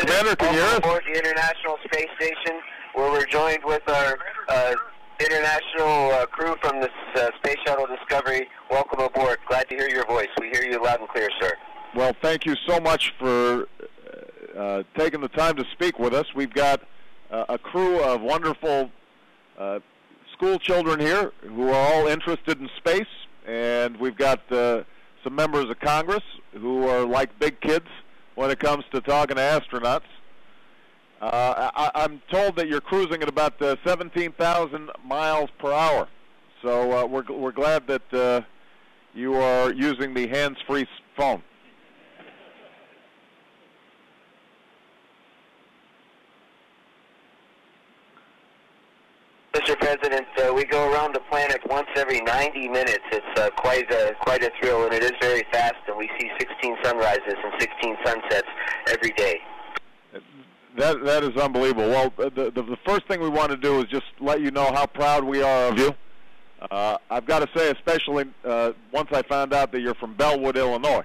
Commander, can you hear us? Aboard the International Space Station, where we're joined with our international crew from the Space Shuttle Discovery. Welcome aboard. Glad to hear your voice. We hear you loud and clear, sir. Well, thank you so much for taking the time to speak with us. We've got a crew of wonderful school children here who are all interested in space, and we've got some members of Congress who are like big kids when it comes to talking to astronauts. I'm told that you're cruising at about 17,000 miles per hour, so we're glad that you are using the hands-free phone. Mr. President, we go around the planet once every 90 minutes. It's quite a thrill, and it is very fast, and we see 16 sunrises and 16 sunsets every day. That is unbelievable. Well, the first thing we want to do is just let you know how proud we are of you. I've got to say, especially once I found out that you're from Bellwood, Illinois.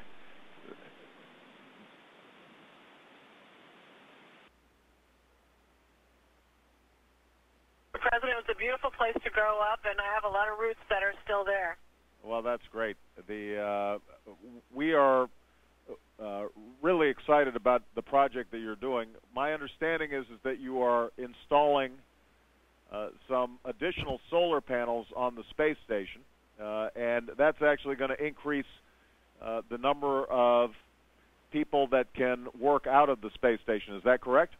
President, it was a beautiful place to grow up, and I have a lot of roots that are still there. Well, that's great. We are really excited about the project that you're doing. My understanding is that you are installing some additional solar panels on the space station, and that's actually going to increase the number of people that can work out of the space station. Is that correct?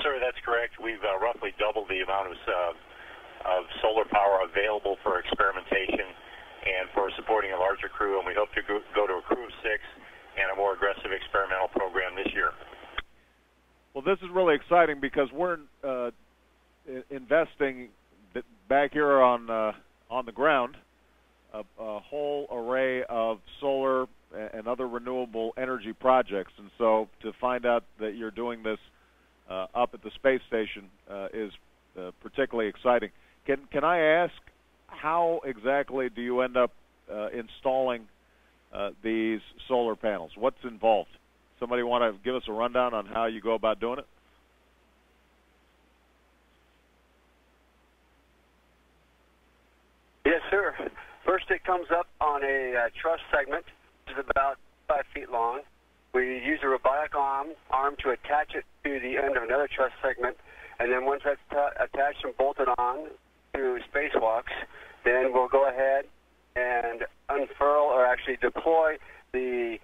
Sir, that's correct. We've roughly doubled the amount of solar power available for experimentation and for supporting a larger crew, and we hope to go to a crew of 6 and a more aggressive experimental program this year. Well, this is really exciting because we're investing back here on the ground a whole array of solar and other renewable energy projects, and so to find out that you're doing this up at the space station is particularly exciting. Can I ask, how exactly do you end up installing these solar panels? What's involved? Somebody want to give us a rundown on how you go about doing it? Yes, sir. First, it comes up on a truss segment, which is about 5 feet long. We use a robotic arm to attach it to the end of another truss segment, and then once that's attached and bolted on to spacewalks, then we'll go ahead and unfurl, or actually deploy, the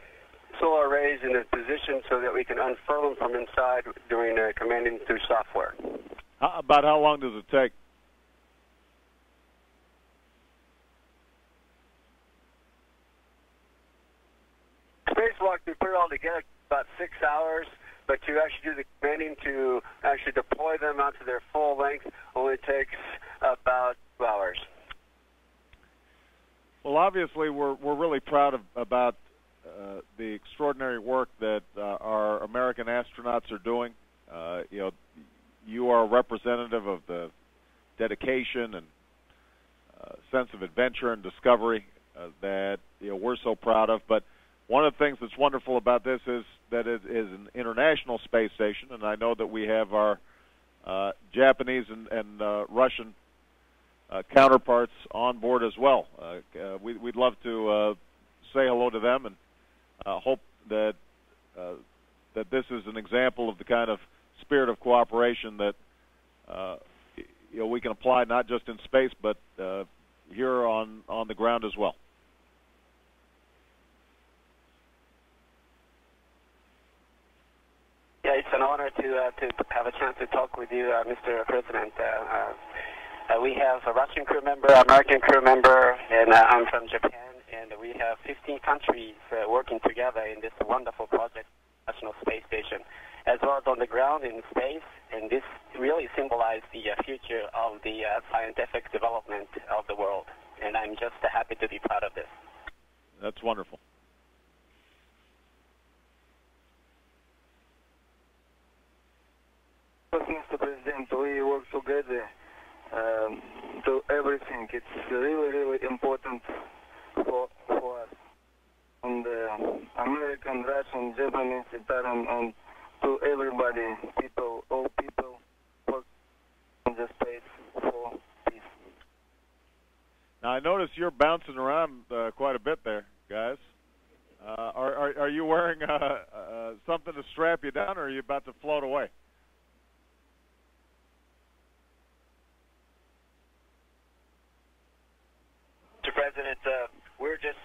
solar arrays in a position so that we can unfurl them from inside during commanding through software. About how long does it take? Spacewalk, we put it all together about 6 hours, but to actually do the commanding, to actually deploy them out to their full length, only takes about 2 hours. Well, obviously, we're really proud about the extraordinary work that our American astronauts are doing. You are a representative of the dedication and sense of adventure and discovery that we're so proud of. But one of the things that's wonderful about this is that it is an international space station, and I know that we have our Japanese and Russian counterparts on board as well. We'd love to say hello to them and hope that this is an example of the kind of spirit of cooperation that we can apply not just in space but here on the ground as well. Yeah, it's an honor to have a chance to talk with you, Mr. President. We have a Russian crew member, American crew member, and I'm from Japan, and we have 15 countries working together in this wonderful project, National Space Station, as well as on the ground in space, and this really symbolizes the future of the scientific development of the world, and I'm just happy to be part of this. That's wonderful. Mr. President, we work together to everything. It's really, really important for us. and American, Russian, Japanese, Italian, and to everybody, people, all people work in the space for peace. Now, I notice you're bouncing around quite a bit there, guys. Are you wearing something to strap you down, or are you about to float away? Mr. President, we're just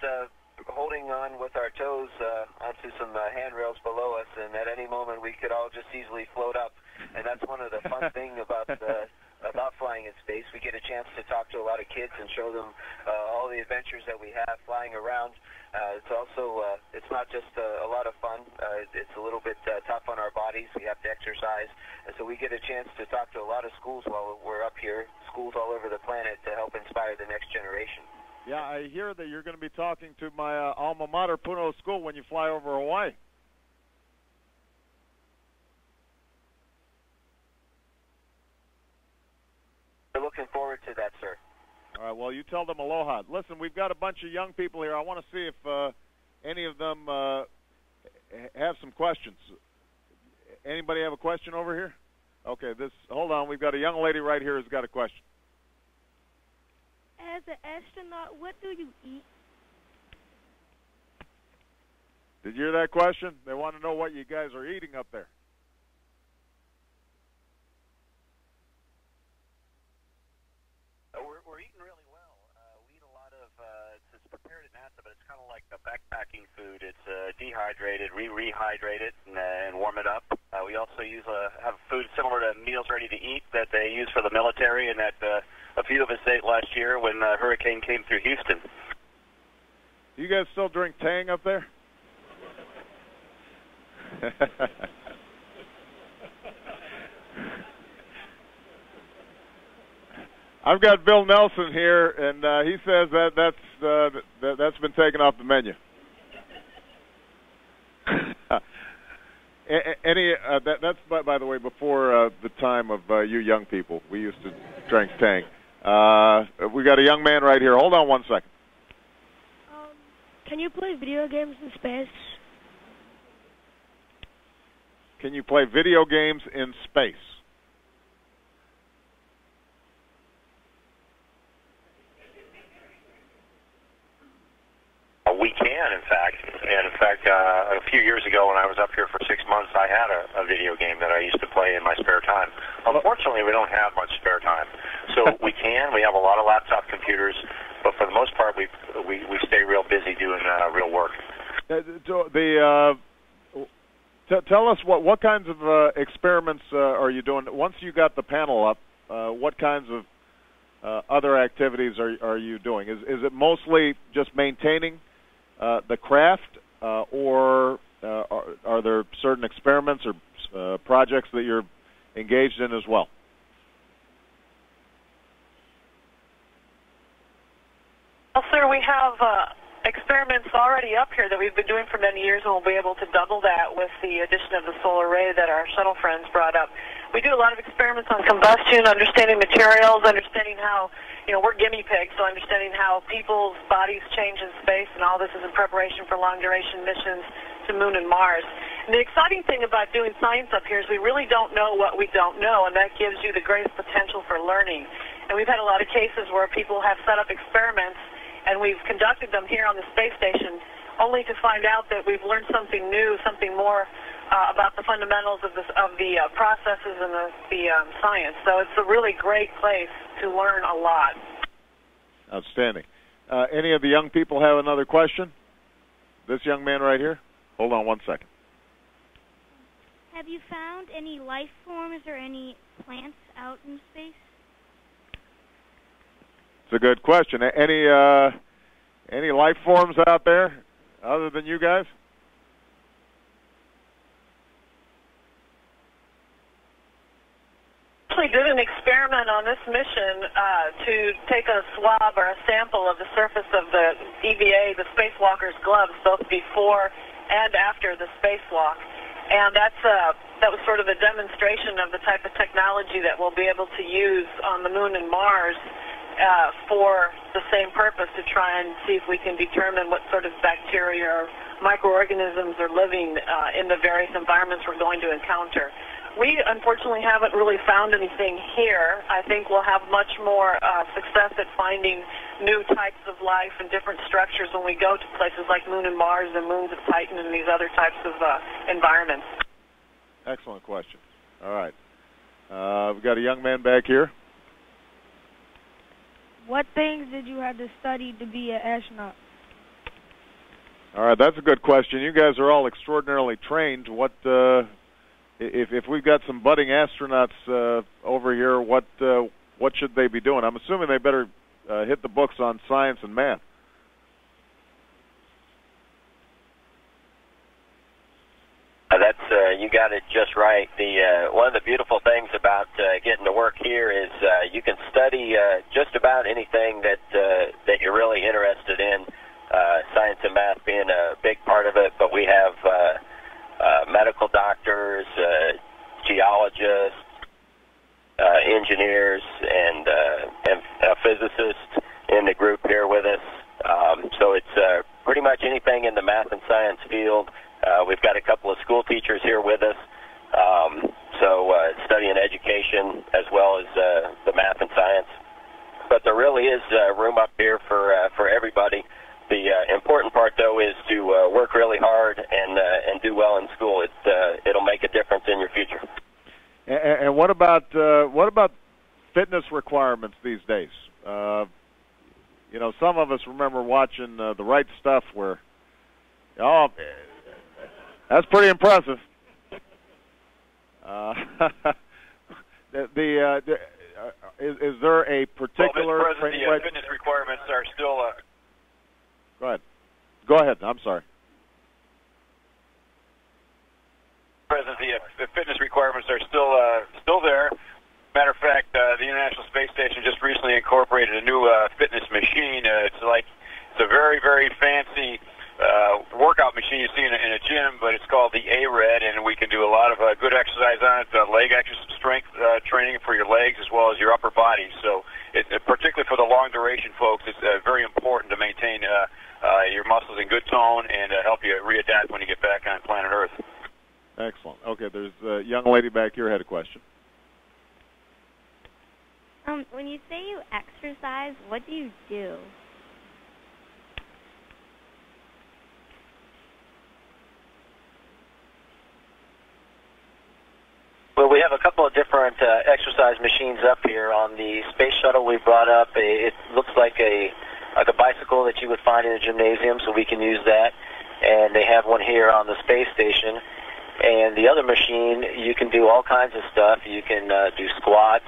holding on with our toes onto some handrails below us, and at any moment we could all just easily float up. And that's one of the fun things about flying in space. We get a chance to talk to a lot of kids and show them all the adventures that we have flying around. It's also, it's not just a lot of fun. It's a little bit tough on our bodies. We have to exercise. And so we get a chance to talk to a lot of schools while we're up here, schools all over the planet, to help inspire the next generation. Yeah, I hear that you're going to be talking to my alma mater, Puno School, when you fly over Hawaii. We're looking forward to that, sir. All right, well, you tell them aloha. Listen, we've got a bunch of young people here. I want to see if any of them have some questions. Anybody have a question over here? Okay, hold on. We've got a young lady right here who's got a question. As an astronaut, what do you eat? Did you hear that question? They want to know what you guys are eating up there. We're eating really well. We eat a lot of, it's prepared at NASA, but it's kind of like the backpacking food. It's dehydrated, rehydrate it, and warm it up. We also have food similar to meals ready to eat that they use for the military, and that a few of us ate last year when the hurricane came through Houston. You guys still drink Tang up there? I've got Bill Nelson here, and he says that's been taken off the menu. That's by the way before the time of you young people. We used to drink Tang. We got a young man right here. Hold on one second. Can you play video games in space? Can you play video games in space? We can, in fact. And in fact, a few years ago when I was up here for 6 months, I had a video game that I used to play in my spare time. Unfortunately, we don't have much spare time. So we can. We have a lot of laptop computers, but for the most part, we stay real busy doing real work. Tell us what kinds of experiments are you doing? Once you got the panel up, what kinds of other activities are you doing? Is it mostly just maintaining the craft, or are there certain experiments or projects that you're engaged in as well? Well, sir, we have experiments already up here that we've been doing for many years, and we'll be able to double that with the addition of the solar array that our shuttle friends brought up. We do a lot of experiments on combustion, understanding materials, understanding how, we're guinea pigs, so understanding how people's bodies change in space, and all this is in preparation for long-duration missions to Moon and Mars. And the exciting thing about doing science up here is we really don't know what we don't know, and that gives you the greatest potential for learning. And we've had a lot of cases where people have set up experiments, and we've conducted them here on the space station, only to find out that we've learned something new, something more about the fundamentals of the processes and the science. So it's a really great place to learn a lot. Outstanding. Any of the young people have another question? This young man right here? Hold on one second. Have you found any life forms or any plants out in space? It's a good question. Any life forms out there other than you guys? We did an experiment on this mission to take a swab or a sample of the surface of the EVA, the spacewalker's gloves, both before and after the spacewalk. And that was sort of a demonstration of the type of technology that we'll be able to use on the Moon and Mars for the same purpose, to try and see if we can determine what sort of bacteria or microorganisms are living in the various environments we're going to encounter. We unfortunately haven't really found anything here. I think we'll have much more success at finding new types of life and different structures when we go to places like Moon and Mars and moons of Titan and these other types of environments. Excellent question. All right. We've got a young man back here. What things did you have to study to be an astronaut? All right, that's a good question. You guys are all extraordinarily trained. What if we've got some budding astronauts over here? What should they be doing? I'm assuming they better hit the books on science and math. That's you got it just right. The one of the beautiful things about getting to work here is you can study just about anything that you're really interested in. Science and math being a big part of it, but we have medical doctors, geologists, engineers, and physicists in the group here with us. So it's pretty much anything in the math and science field. We've got a couple of school teachers here with us, so studying education as well as the math and science. But there really is room up here for everybody. The important part, though, is to work really hard and do well in school. It'll make a difference in your future. And what about fitness requirements these days? You know, some of us remember watching The Right Stuff, where that's pretty impressive. Is there a particular Mr. President, the fitness requirements are still. Go ahead. Go ahead. I'm sorry. President, the fitness requirements are still there. Matter of fact, the International Space Station just recently incorporated a new fitness machine. It's a very, very fancy workout machine you see in a gym, but it's called the A-Red, and we can do a lot of good exercise on it, leg exercise, strength training for your legs as well as your upper body. So, particularly for the long duration folks, it's very important to maintain your muscles in good tone and help you readapt when you get back on planet Earth. Excellent. Okay, there's a young lady back here had a question. When you say you exercise, what do you do? Well, we have a couple of different exercise machines up here. On the space shuttle we brought up, it looks like a bicycle that you would find in a gymnasium, so we can use that. And they have one here on the space station. And the other machine, you can do all kinds of stuff. You can do squats,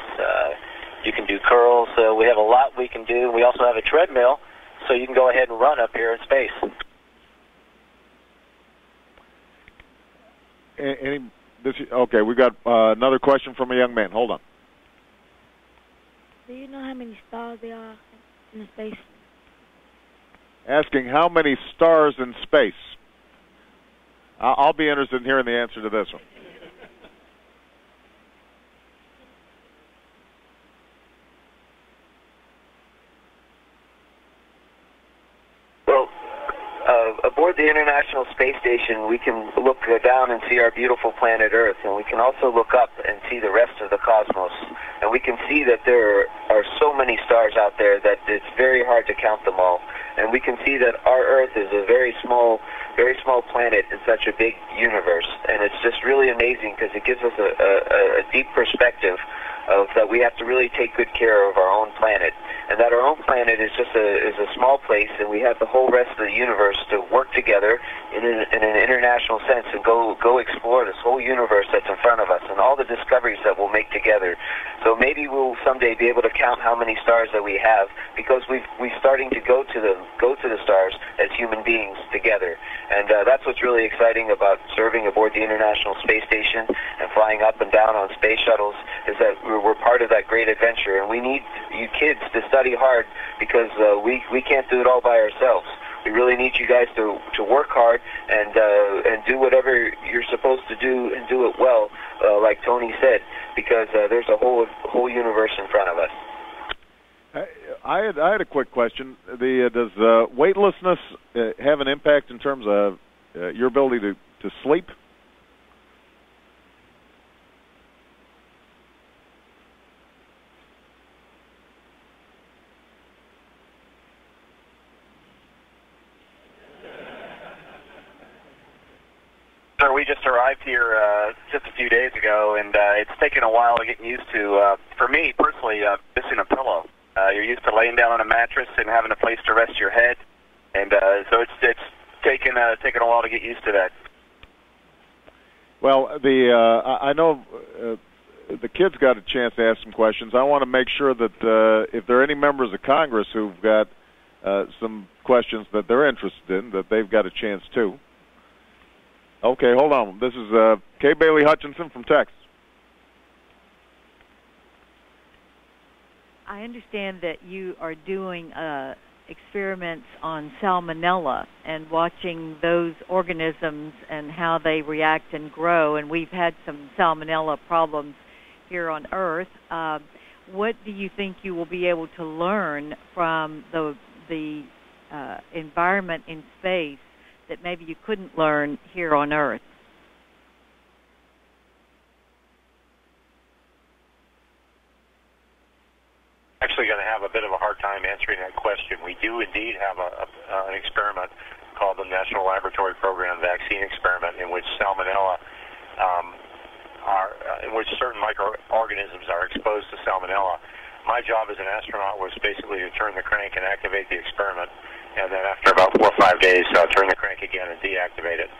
you can do curls. So we have a lot we can do. We also have a treadmill, so you can go ahead and run up here in space. Okay, we got another question from a young man. Hold on. Do you know how many stars there are in space? Asking how many stars in space. I'll be interested in hearing the answer to this one. Aboard the International Space Station, we can look down and see our beautiful planet Earth, and we can also look up and see the rest of the cosmos. And we can see that there are so many stars out there that it's very hard to count them all. And we can see that our Earth is a very small planet in such a big universe. And it's just really amazing because it gives us a deep perspective of that we have to really take good care of our own planet, and that our own planet is just a small place, and we have the whole rest of the universe to work together in an international sense and go explore this whole universe that's in front of us and all the discoveries that we'll make together. So maybe we'll someday be able to count how many stars that we have, because we're starting to go to the stars as human beings together, and that's what's really exciting about serving aboard the International Space Station and flying up and down on space shuttles, is that we're part of that great adventure, and we need you kids to study hard, because we can't do it all by ourselves. We really need you guys to work hard and do whatever you're supposed to do, and do it well, like Tony said, because there's a whole universe in front of us. I had a quick question. Does weightlessness have an impact in terms of your ability to sleep? Sir, we just arrived here just a few days ago, and it's taken a while to get used to. For me, personally, missing a pillow. You're used to laying down on a mattress and having a place to rest your head, and so it's taken a while to get used to that. Well, I know the kids got a chance to ask some questions. I want to make sure that if there are any members of Congress who've got some questions that they're interested in, that they've got a chance too. Okay, hold on. This is Kay Bailey Hutchinson from Texas. I understand that you are doing experiments on salmonella and watching those organisms and how they react and grow, and we've had some salmonella problems here on Earth. What do you think you will be able to learn from the environment in space that maybe you couldn't learn here on Earth? Actually going to have a bit of a hard time answering that question. We do indeed have an experiment called the National Laboratory Program Vaccine Experiment, in which salmonella in which certain microorganisms are exposed to salmonella. My job as an astronaut was basically to turn the crank and activate the experiment, and then after about 4 or 5 days, turn the crank again and deactivate it.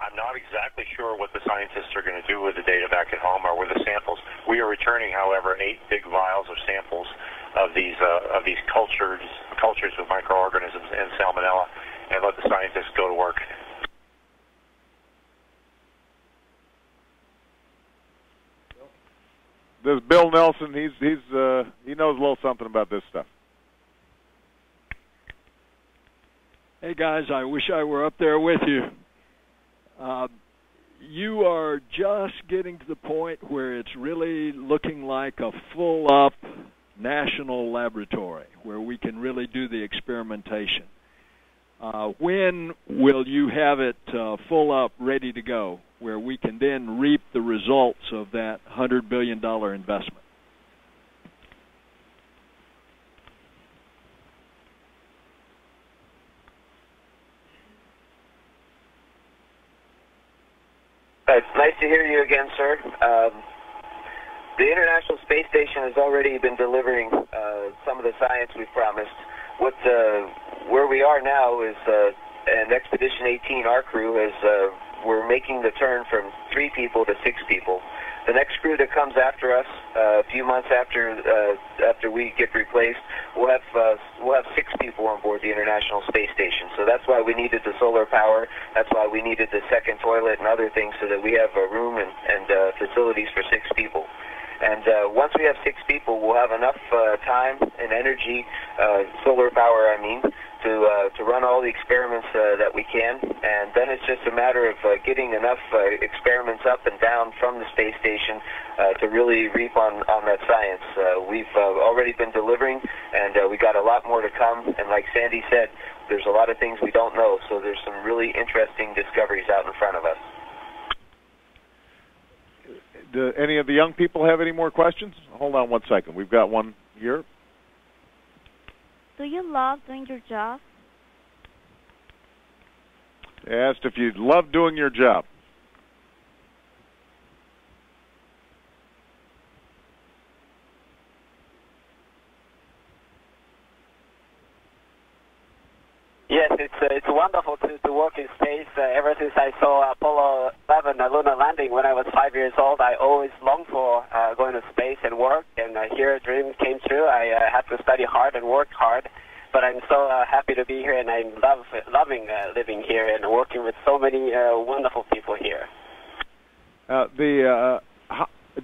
I'm not exactly sure what the scientists are going to do with the data back at home or with the samples. We are returning, however, 8 big vials of samples of these cultures with microorganisms and salmonella, and let the scientists go to work. This is Bill Nelson. He knows a little something about this stuff. Hey guys, I wish I were up there with you. You are just getting to the point where it's really looking like a full-up national laboratory where we can really do the experimentation. When will you have it full up, ready to go, where we can then reap the results of that $100 billion investment? It's nice to hear you again, sir. The International Space Station has already been delivering some of the science we've promised. Where we are now is an Expedition 18, our crew, we're making the turn from 3 people to 6 people. The next crew that comes after us, a few months after we get replaced, we'll have 6 people on board the International Space Station. So that's why we needed the solar power. That's why we needed the second toilet and other things, so that we have a room and facilities for 6 people. And once we have 6 people, we'll have enough time and energy, solar power, I mean, to run all the experiments that we can. And then it's just a matter of getting enough experiments up and down from the space station to really reap on that science. We've already been delivering, and we got a lot more to come. And like Sandy said, there's a lot of things we don't know, so there's some really interesting discoveries out in front of us. Do any of the young people have any more questions? Hold on one second. We've got one here. Do you love doing your job? They asked if you love doing your job. Yes, it's wonderful to work in space. Ever since I saw Apollo 11 lunar landing when I was 5 years old, I always longed for going to space and work. And here, a dream came true. I had to study hard and work hard. But I'm so happy to be here, and I'm loving living here and working with so many wonderful people here.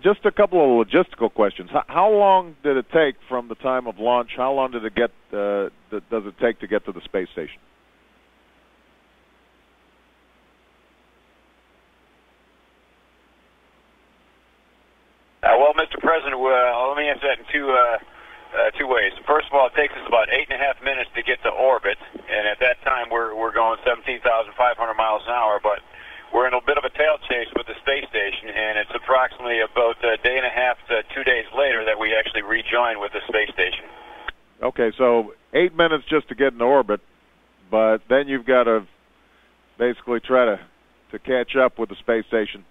Just a couple of logistical questions. How long did it take from the time of launch? How long did it does it take to get to the space station? Well, Mr. President, let me answer that in two ways. First of all, it takes us about 8.5 minutes to get to orbit, and at that time we're going 17,500 miles an hour, but we're in a bit of a tail chase with the space station, and it's approximately about a day and a half to 2 days later that we actually rejoin with the space station. Okay, so 8 minutes just to get in orbit, but then you've got to basically try to catch up with the space station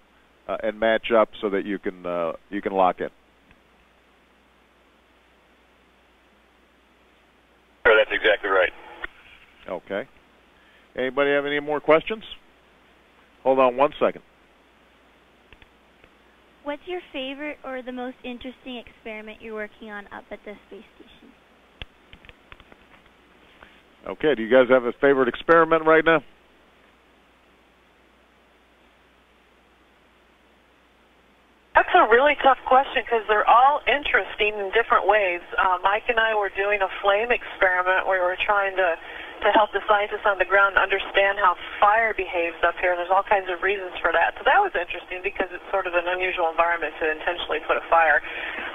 and match up so that you can lock in. Sure, that's exactly right. Okay. Anybody have any more questions? Hold on one second. What's your favorite or the most interesting experiment you're working on up at the space station? Okay, do you guys have a favorite experiment right now? That's a really tough question because they're all interesting in different ways. Mike and I were doing a flame experiment where we were trying to help the scientists on the ground understand how fire behaves up here. There's all kinds of reasons for that. So that was interesting because it's sort of an unusual environment to intentionally put a fire.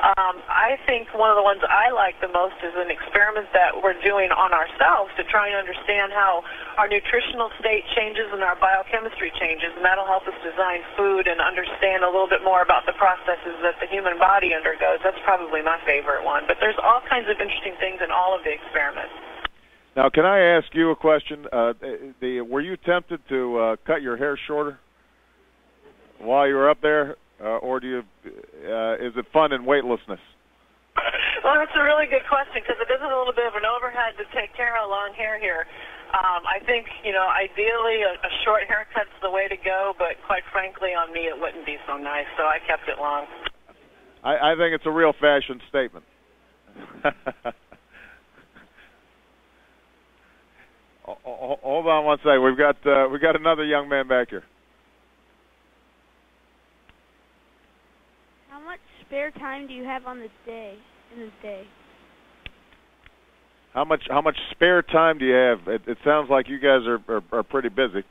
I think one of the ones I like the most is an experiment that we're doing on ourselves to try and understand how our nutritional state changes and our biochemistry changes, and that'll help us design food and understand a little bit more about the processes that the human body undergoes. That's probably my favorite one. But there's all kinds of interesting things in all of the experiments. Now, can I ask you a question? Were you tempted to cut your hair shorter while you were up there, or is it fun in weightlessness? Well, that's a really good question because it is a little bit of an overhead to take care of long hair here. I think, ideally a short haircut's the way to go, but quite frankly, on me it wouldn't be so nice, so I kept it long. I think it's a real fashion statement. Hold on one second. We've got another young man back here. How much spare time do you have in this day? How much spare time do you have? It sounds like you guys are pretty busy.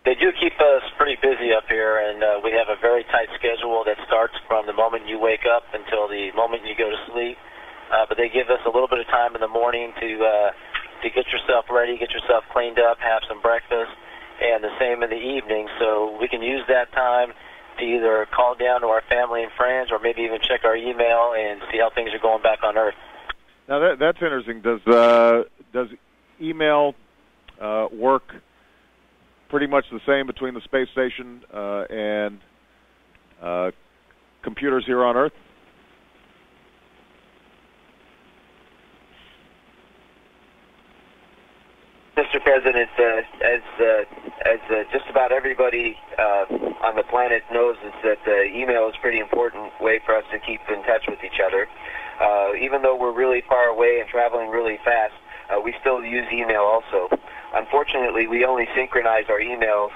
They do keep us pretty busy up here, and we have a very tight schedule that starts from the moment you wake up until the moment you go to sleep. But they give us a little bit of time in the morning to get yourself ready, get yourself cleaned up, have some breakfast, and the same in the evening. So we can use that time to either call down to our family and friends, or maybe even check our email and see how things are going back on Earth. Now that's interesting. Does email work pretty much the same between the space station and computers here on Earth? Mr. President, as just about everybody on the planet knows, is that email is a pretty important way for us to keep in touch with each other. Even though we're really far away and traveling really fast, we still use email also. Unfortunately, we only synchronize our email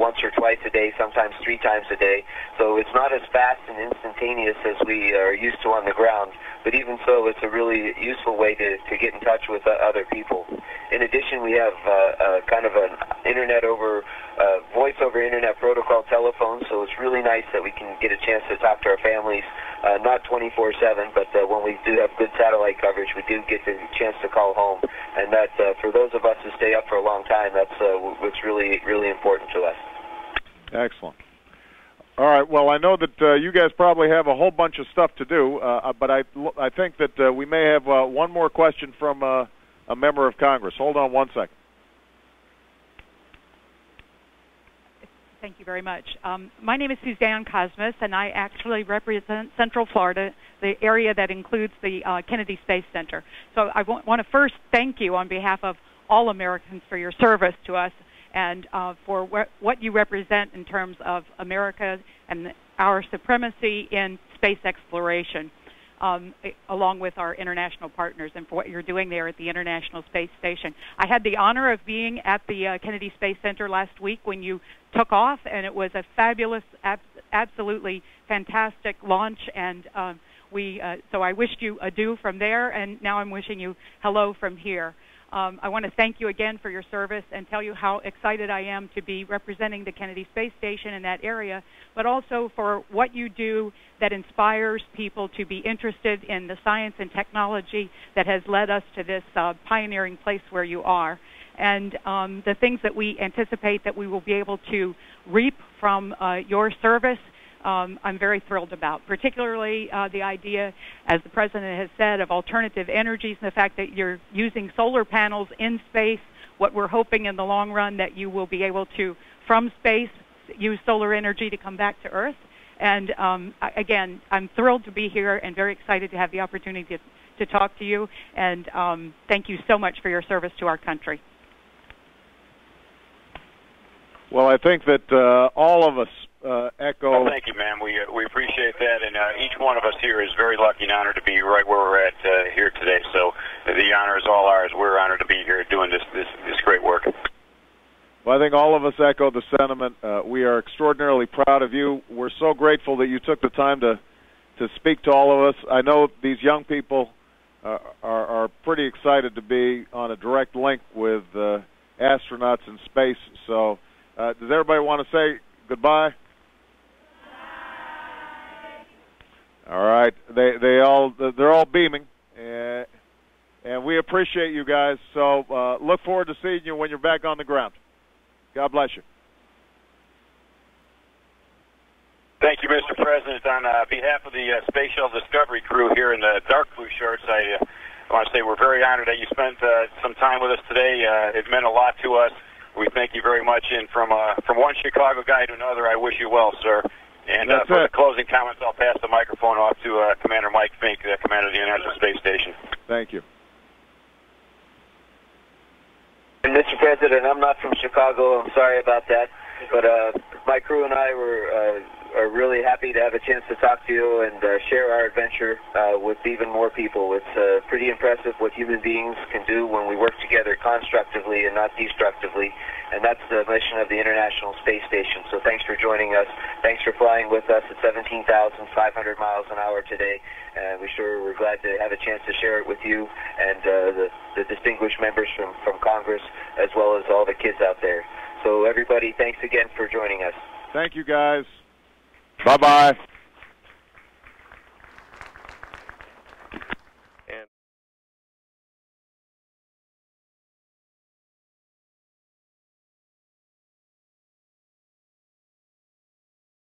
once or twice a day, sometimes 3 times a day, so it's not as fast and instantaneous as we are used to on the ground. But even so, it's a really useful way to get in touch with other people. In addition, we have kind of an voice over internet protocol telephone, so it's really nice that we can get a chance to talk to our families, not 24/7, but when we do have good satellite coverage, we do get the chance to call home. And that, for those of us who stay up for a long time, that's what's really, really important to us. Excellent. All right. Well, I know that you guys probably have a whole bunch of stuff to do, but I think that we may have one more question from a member of Congress. Hold on one second. Thank you very much. My name is Suzanne Cosmas, and I actually represent Central Florida, the area that includes the Kennedy Space Center. So I want to first thank you on behalf of all Americans for your service to us and for what you represent in terms of America and our supremacy in space exploration, along with our international partners, and for what you're doing there at the International Space Station. I had the honor of being at the Kennedy Space Center last week when you took off, and it was a fabulous, absolutely fantastic launch, and so I wished you adieu from there, and now I'm wishing you hello from here. I want to thank you again for your service and tell you how excited I am to be representing the Kennedy Space Station in that area, but also for what you do that inspires people to be interested in the science and technology that has led us to this pioneering place where you are. And the things that we anticipate that we will be able to reap from your service, I'm very thrilled about, particularly the idea, as the President has said, of alternative energies and the fact that you're using solar panels in space, what we're hoping in the long run that you will be able to, from space, use solar energy to come back to Earth. And again, I'm thrilled to be here and very excited to have the opportunity to talk to you. And thank you so much for your service to our country. Well, I think that all of us echo. Well, thank you, ma'am. We appreciate that, and each one of us here is very lucky and honored to be right where we're at here today. So the honor is all ours. We're honored to be here doing this great work. Well, I think all of us echo the sentiment. We are extraordinarily proud of you. We're so grateful that you took the time to speak to all of us. I know these young people are pretty excited to be on a direct link with astronauts in space. So does everybody want to say goodbye? All right, they're all beaming, and we appreciate you guys. So look forward to seeing you when you're back on the ground. God bless you. Thank you, Mr. President. On behalf of the Space Shuttle Discovery crew here in the dark blue shirts, I want to say we're very honored that you spent some time with us today. It meant a lot to us. We thank you very much. And from one Chicago guy to another, I wish you well, sir. And for the closing comments, I'll pass the microphone off to Commander Mike Fink, the commander of the International Space Station. Thank you. And Mr. President, I'm not from Chicago. I'm sorry about that. But my crew and I are really happy to have a chance to talk to you and share our adventure with even more people. It's pretty impressive what human beings can do when we work together constructively and not destructively. And that's the mission of the International Space Station. So thanks for joining us. Thanks for flying with us at 17,500 miles an hour today. And we're glad to have a chance to share it with you and the distinguished members from Congress, as well as all the kids out there. So everybody, thanks again for joining us. Thank you, guys. Bye-bye.